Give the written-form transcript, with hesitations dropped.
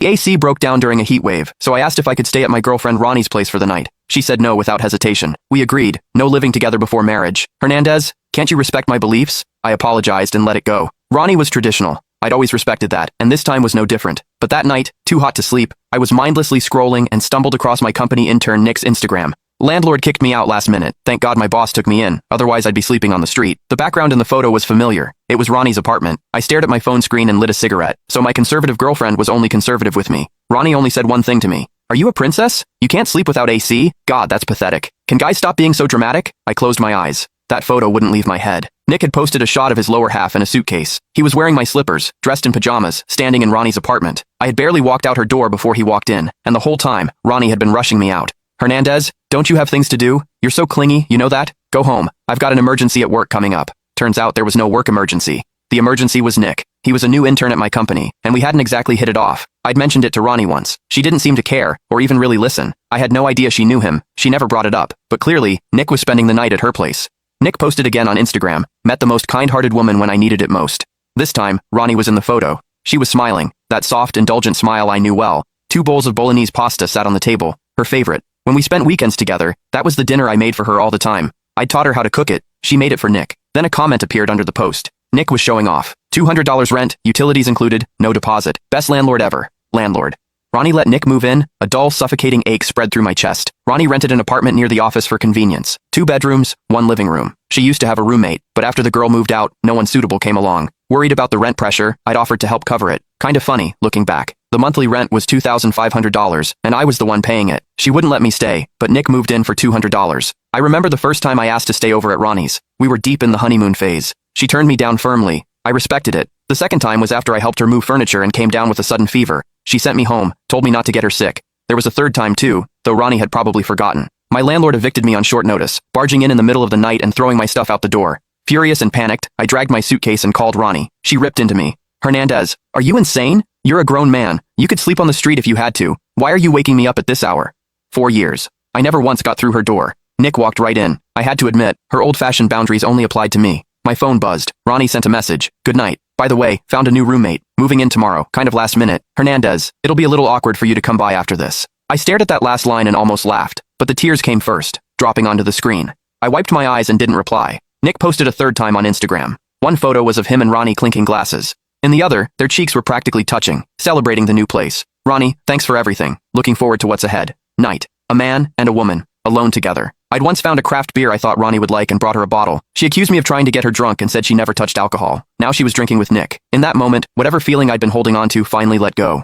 The AC broke down during a heat wave, so I asked if I could stay at my girlfriend Ronnie's place for the night. She said no without hesitation. We agreed, no living together before marriage. Hernandez, can't you respect my beliefs? I apologized and let it go. Ronnie was traditional. I'd always respected that, and this time was no different. But that night, too hot to sleep, I was mindlessly scrolling and stumbled across my company intern Nick's Instagram. Landlord kicked me out last minute. Thank God my boss took me in, otherwise I'd be sleeping on the street. The background in the photo was familiar. It was Ronnie's apartment. I stared at my phone screen and lit a cigarette. So my conservative girlfriend was only conservative with me. Ronnie only said one thing to me. Are you a princess? You can't sleep without AC? God, that's pathetic. Can guys stop being so dramatic? I closed my eyes. That photo wouldn't leave my head. Nick had posted a shot of his lower half in a suitcase. He was wearing my slippers, dressed in pajamas, standing in Ronnie's apartment. I had barely walked out her door before he walked in, and the whole time, Ronnie had been rushing me out. Hernandez, don't you have things to do? You're so clingy, you know that? Go home. I've got an emergency at work coming up. Turns out there was no work emergency. The emergency was Nick. He was a new intern at my company, and we hadn't exactly hit it off. I'd mentioned it to Ronnie once. She didn't seem to care, or even really listen. I had no idea she knew him. She never brought it up. But clearly, Nick was spending the night at her place. Nick posted again on Instagram, met the most kind-hearted woman when I needed it most. This time, Ronnie was in the photo. She was smiling, that soft, indulgent smile I knew well. 2 bowls of bolognese pasta sat on the table, her favorite. When we spent weekends together, that was the dinner I made for her all the time. I'd taught her how to cook it. She made it for Nick. Then a comment appeared under the post. Nick was showing off. $200 rent, utilities included, no deposit. Best landlord ever. Landlord. Ronnie let Nick move in. A dull, suffocating ache spread through my chest. Ronnie rented an apartment near the office for convenience. 2 bedrooms, 1 living room. She used to have a roommate, but after the girl moved out, no one suitable came along. Worried about the rent pressure, I'd offered to help cover it. Kind of funny, looking back. The monthly rent was $2,500, and I was the one paying it. She wouldn't let me stay, but Nick moved in for $200. I remember the first time I asked to stay over at Ronnie's. We were deep in the honeymoon phase. She turned me down firmly. I respected it. The second time was after I helped her move furniture and came down with a sudden fever. She sent me home, told me not to get her sick. There was a third time too, though Ronnie had probably forgotten. My landlord evicted me on short notice, barging in the middle of the night and throwing my stuff out the door. Furious and panicked, I dragged my suitcase and called Ronnie. She ripped into me. Hernandez, are you insane? You're a grown man. You could sleep on the street if you had to. Why are you waking me up at this hour? 4 years. I never once got through her door. Nick walked right in. I had to admit, her old-fashioned boundaries only applied to me. My phone buzzed. Ronnie sent a message. Good night. By the way, found a new roommate. Moving in tomorrow. Kind of last minute. Hernandez, it'll be a little awkward for you to come by after this. I stared at that last line and almost laughed, but the tears came first, dropping onto the screen. I wiped my eyes and didn't reply. Nick posted a third time on Instagram. One photo was of him and Ronnie clinking glasses. In the other, their cheeks were practically touching, celebrating the new place. Ronnie, thanks for everything. Looking forward to what's ahead. Night. A man and a woman, alone together. I'd once found a craft beer I thought Ronnie would like and brought her a bottle. She accused me of trying to get her drunk and said she never touched alcohol. Now she was drinking with Nick. In that moment, whatever feeling I'd been holding on to finally let go.